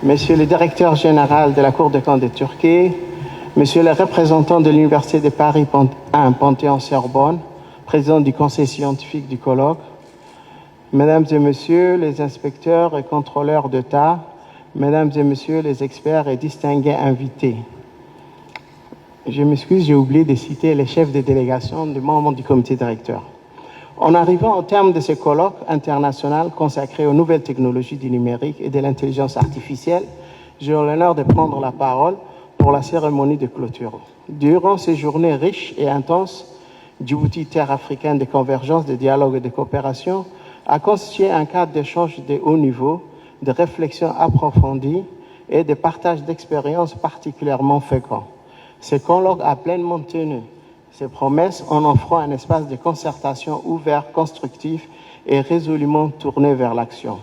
Monsieur le directeur général de la Cour des comptes de Turquie, Monsieur le représentant de l'Université de Paris 1 Panthéon-Sorbonne, président du conseil scientifique du colloque, Mesdames et Messieurs les inspecteurs et contrôleurs d'État, Mesdames et Messieurs les experts et distingués invités. Je m'excuse, j'ai oublié de citer les chefs de délégation des membres du comité directeur. En arrivant au terme de ce colloque international consacré aux nouvelles technologies du numérique et de l'intelligence artificielle, j'ai l'honneur de prendre la parole pour la cérémonie de clôture. Durant ces journées riches et intenses, Djibouti, terre africaine de convergence, de dialogue et de coopération, a constitué un cadre d'échange de haut niveau, de réflexion approfondie et de partage d'expériences particulièrement fécond. Ce colloque a pleinement tenu ses promesses en offrant un espace de concertation ouvert, constructif et résolument tourné vers l'action.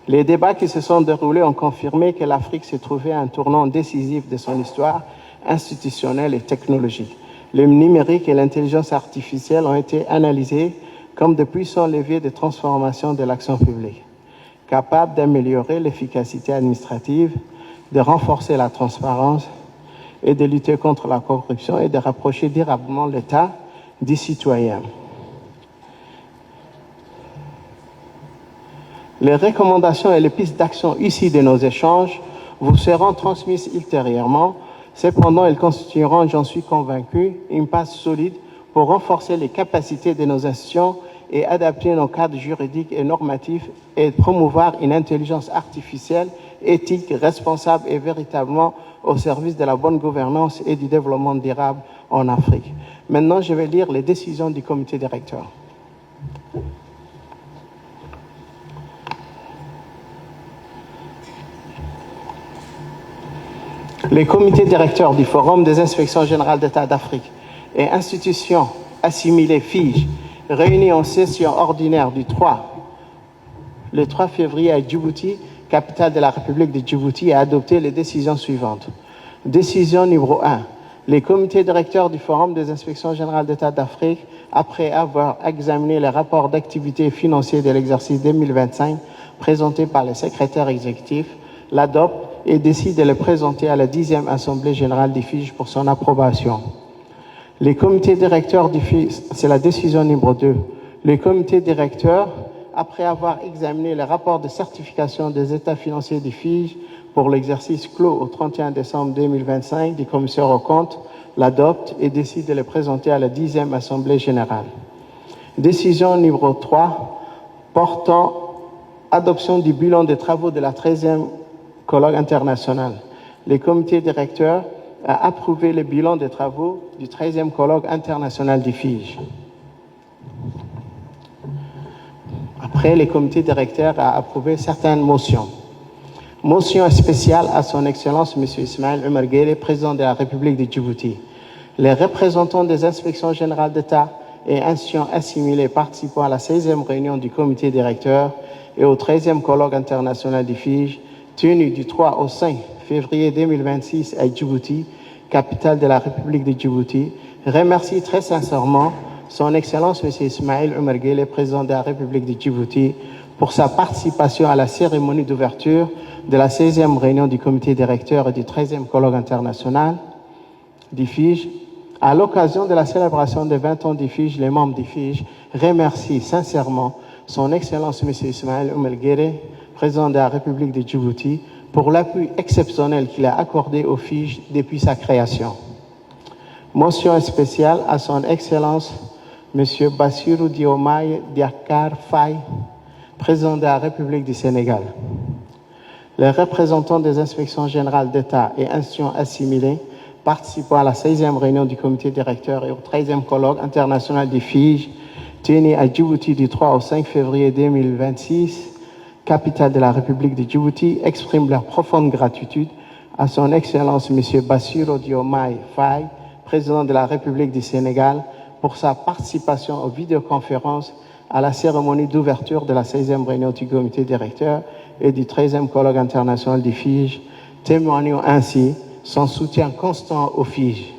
Les débats qui se sont déroulés ont confirmé que l'Afrique se trouvait à un tournant décisif de son histoire institutionnelle et technologique. Le numérique et l'intelligence artificielle ont été analysés comme de puissants leviers de transformation de l'action publique, capables d'améliorer l'efficacité administrative, de renforcer la transparence et de lutter contre la corruption et de rapprocher durablement l'État des citoyens. Les recommandations et les pistes d'action issues de nos échanges vous seront transmises ultérieurement. Cependant, elles constitueront, j'en suis convaincu, une base solide pour renforcer les capacités de nos institutions et adapter nos cadres juridiques et normatifs et promouvoir une intelligence artificielle, éthique, responsable et véritablement au service de la bonne gouvernance et du développement durable en Afrique. Maintenant, je vais lire les décisions du comité directeur. Les comités directeurs du Forum des inspections générales d'État d'Afrique et institutions assimilées FIGE, réunis en session ordinaire le 3 février à Djibouti, capitale de la République de Djibouti, a adopté les décisions suivantes. Décision numéro 1. Les comités directeurs du Forum des inspections générales d'État d'Afrique, après avoir examiné les rapports d'activité financiers de l'exercice 2025 présentés par le secrétaire exécutif, l'adoptent et décident de les présenter à la 10e Assemblée générale des FIGE pour son approbation. Les comités directeurs du FIGE, c'est la décision numéro 2. Les comités directeurs, après avoir examiné les rapports de certification des états financiers du FIGE pour l'exercice clos au 31 décembre 2025 du commissaire aux comptes, l'adoptent et décident de les présenter à la 10e Assemblée générale. Décision numéro 3, portant adoption du bilan des travaux de la 13e colloque international. Les comités directeurs ont approuvé le bilan des travaux du 13e colloque international du FIGE. Après, les comités directeurs ont approuvé certaines motions. Motion spéciale à son Excellence M. Ismaël Omar Guelleh, président de la République de Djibouti. Les représentants des inspections générales d'État et institutions assimilées participant à la 16e réunion du comité directeur et au 13e colloque international du FIGE, tenu du 3 au 5 février 2026 à Djibouti, capitale de la République de Djibouti, remercie très sincèrement son Excellence M. Ismaël Omar Guelleh, président de la République de Djibouti, pour sa participation à la cérémonie d'ouverture de la 16e réunion du comité directeur et du 13e colloque international du FIGE. À l'occasion de la célébration des 20 ans du FIGE, les membres du FIGE remercient sincèrement son Excellence M. Ismaël Omar Guelleh, président de la République de Djibouti, pour l'appui exceptionnel qu'il a accordé au FIGE depuis sa création. Motion spéciale à son Excellence M. Bassirou Diomaye Diakhar Faye, président de la République du Sénégal. Les représentants des inspections générales d'État et institutions assimilées participant à la 16e réunion du comité directeur et au 13e colloque international du FIGE, tenu à Djibouti du 3 au 5 février 2026, capitale de la République de Djibouti, expriment leur profonde gratitude à son Excellence M. Bassirou Diomaye Faye, président de la République du Sénégal, pour sa participation aux vidéoconférences à la cérémonie d'ouverture de la 16e réunion du comité directeur et du 13e colloque international du FIGE, témoignant ainsi son soutien constant au FIGE.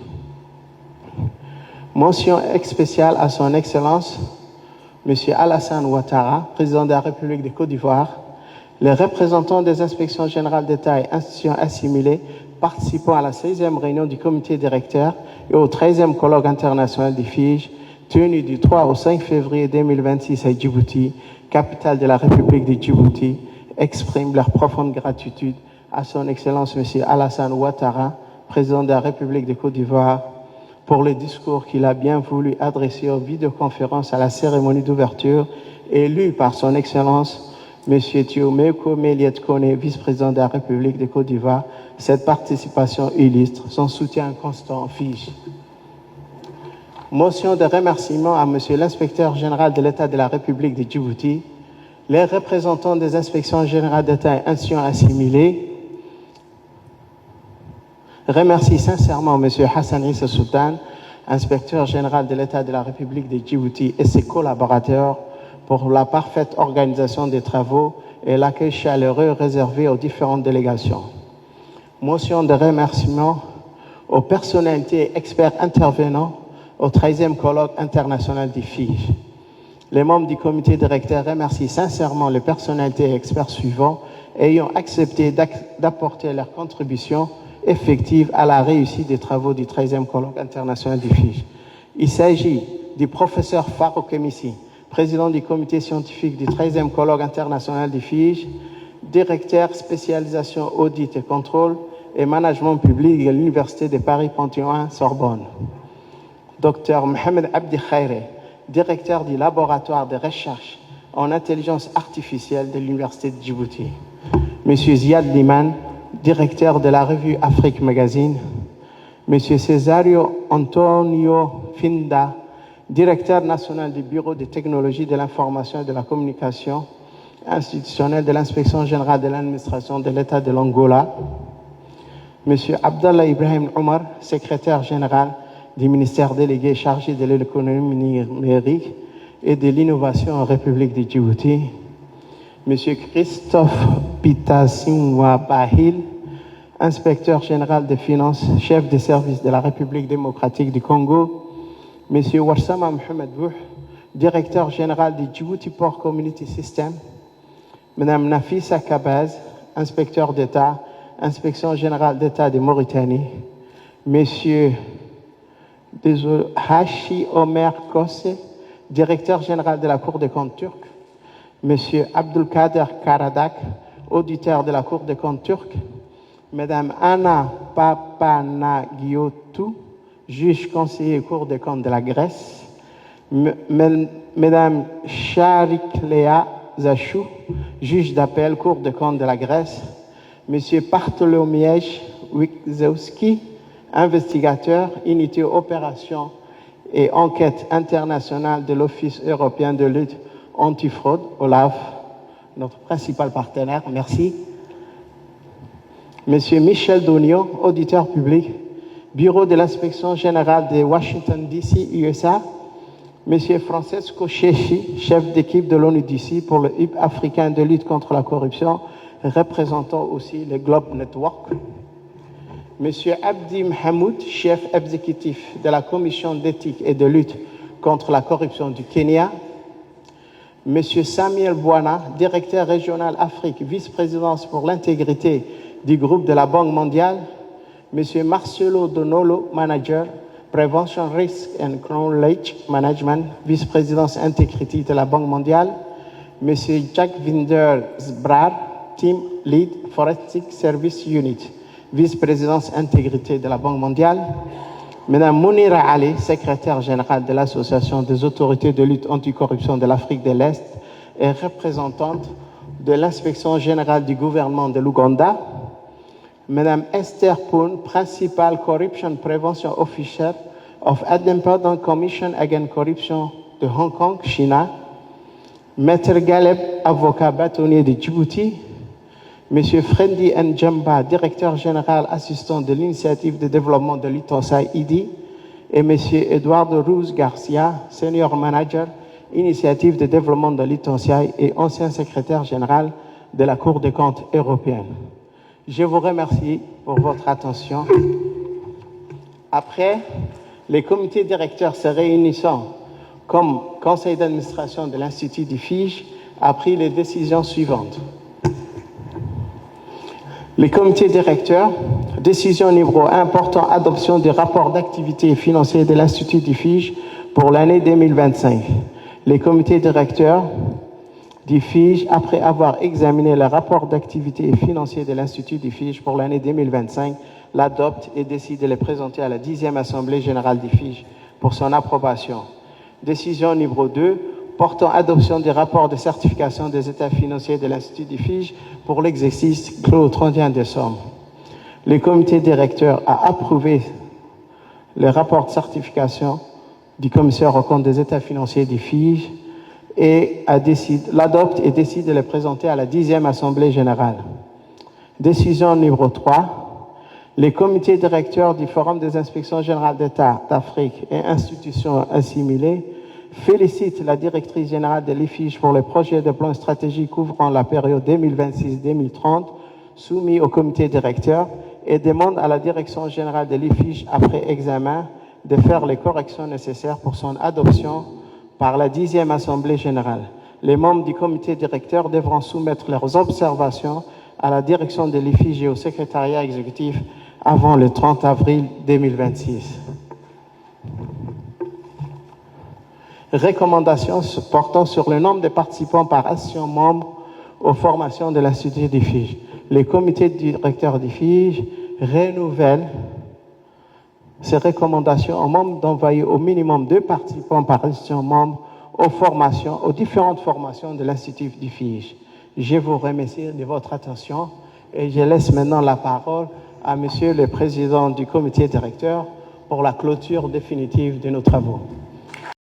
Mention spéciale à son Excellence M. Alassane Ouattara, président de la République de Côte d'Ivoire. les représentants des inspections générales d'État et institutions assimilées participant à la 16e réunion du comité directeur et au 13e colloque international des FIJ, tenu du 3 au 5 février 2026 à Djibouti, capitale de la République de Djibouti, expriment leur profonde gratitude à son Excellence M. Alassane Ouattara, président de la République de Côte d'Ivoire, pour le discours qu'il a bien voulu adresser en vidéoconférence à la cérémonie d'ouverture et lu par son Excellence M. Thiomeko Méliet Kone, vice-président de la République de Côte d'Ivoire. Cette participation illustre son soutien constant aux Fidji. Motion de remerciement à M. l'inspecteur général de l'État de la République de Djibouti, les représentants des inspections générales d'État et institutions assimilées. Remercie sincèrement M. Hassan Issa Sultan, inspecteur général de l'État de la République de Djibouti et ses collaborateurs pour la parfaite organisation des travaux et l'accueil chaleureux réservé aux différentes délégations. Motion de remerciement aux personnalités et experts intervenants au 13e colloque international des FIJ. Les membres du comité directeur remercient sincèrement les personnalités et experts suivants ayant accepté d'apporter leur contribution effective à la réussite des travaux du 13e colloque international des FIJ. Il s'agit du professeur Farouk Emissi, président du comité scientifique du 13e colloque international des FIJ, directeur spécialisation audit et contrôle et management public à l'Université de Paris-Panthéon-Sorbonne. Dr Mohamed Abdi Khaire, directeur du laboratoire de recherche en intelligence artificielle de l'Université de Djibouti. M. Ziad Liman, directeur de la revue Afrique Magazine. M. Cesario Antonio Finda, directeur national du Bureau de technologie de l'information et de la communication institutionnelle de l'Inspection générale de l'administration de l'État de l'Angola. M. Abdallah Ibrahim Omar, secrétaire général du ministère délégué chargé de l'économie numérique et de l'innovation en République de Djibouti. M. Christophe Pitasimwa Bahil, inspecteur général des finances, chef des services de la République démocratique du Congo. M. Warsama Mohamed Bouh, directeur général du Djibouti Port Community System. Mme Nafisa Kabaz, inspecteur d'État, inspection générale d'État de Mauritanie. M. Hashi Omer Kosse, directeur général de la Cour des comptes turque. M. Abdulkader Karadak, auditeur de la Cour des comptes turque. Mme Anna Papanagiotou, juge conseiller Cour des comptes de la Grèce. Mme Chariklea Zachou, juge d'appel Cour des comptes de la Grèce. M. Bartholomiej Wikzewski, investigateur, unité opération et enquête internationale de l'Office européen de lutte antifraude, OLAF, notre principal partenaire, merci. M. Michel Donio, auditeur public, Bureau de l'inspection générale de Washington, D.C., USA. M. Francesco Chechi, chef d'équipe de l'ONU-DC pour le hub africain de lutte contre la corruption, représentant aussi le Globe Network. M. Abdi Mahmoud, chef exécutif de la Commission d'éthique et de lutte contre la corruption du Kenya. M. Samuel Bouana, directeur régional Afrique, vice-présidence pour l'intégrité du groupe de la Banque mondiale. M. Marcelo Donolo, manager, Prevention Risk and Knowledge Management, vice-présidence intégrité de la Banque mondiale. M. Jack Vinder Zbrar, team lead Forensic Service Unit, vice-présidence intégrité de la Banque mondiale. Mme Mounira Ali, secrétaire générale de l'Association des autorités de lutte anticorruption de l'Afrique de l'Est et représentante de l'inspection générale du gouvernement de l'Ouganda. Mme Esther Poon, principal Corruption Prevention Officer of Independent Commission Against Corruption de Hong Kong, Chine. Maître Galeb, avocat bâtonnier de Djibouti. M. Frendi Ndjamba, directeur général assistant de l'initiative de développement de l'ITOSAI IDI, et M. Eduardo Ruz Garcia, senior manager, initiative de développement de l'ITOSAI et ancien secrétaire général de la Cour des comptes européenne. Je vous remercie pour votre attention. Après, les comités directeurs se réunissant comme conseil d'administration de l'Institut du FIJ a pris les décisions suivantes. Les comités directeurs, décision numéro 1 portant adoption des rapports d'activité financiers de l'Institut d'IFIGE pour l'année 2025. Les comités directeurs d'IFIGE, après avoir examiné le rapport d'activité financier de l'Institut d'IFIGE pour l'année 2025, l'adoptent et décident de les présenter à la 10e Assemblée générale d'IFIGE pour son approbation. Décision numéro 2, portant adoption des rapports de certification des états financiers de l'Institut d'IFIGE pour l'exercice clos au 31 décembre. Le comité directeur a approuvé les rapports de certification du commissaire aux comptes des états financiers d'IFIGE et l'adopte et décide de les présenter à la 10e Assemblée générale. Décision numéro 3. Les comités directeurs du Forum des inspections générales d'État d'Afrique et institutions assimilées félicitent la directrice générale de l'IFIGE pour le projet de plan stratégique couvrant la période 2026-2030 soumis au comité directeur et demandent à la direction générale de l'IFIGE, après examen, de faire les corrections nécessaires pour son adoption par la 10e Assemblée générale. Les membres du comité directeur devront soumettre leurs observations à la direction de l'IFIGE et au secrétariat exécutif avant le 30 avril 2026. Recommandations portant sur le nombre de participants par association membre aux formations de l'Institut d'IFIGE. Les comités directeurs d'IFIGE renouvellent ces recommandations aux membres d'envoyer au minimum 2 participants par association membre aux différentes formations de l'Institut d'IFIGE. Je vous remercie de votre attention et je laisse maintenant la parole à Monsieur le Président du comité directeur pour la clôture définitive de nos travaux.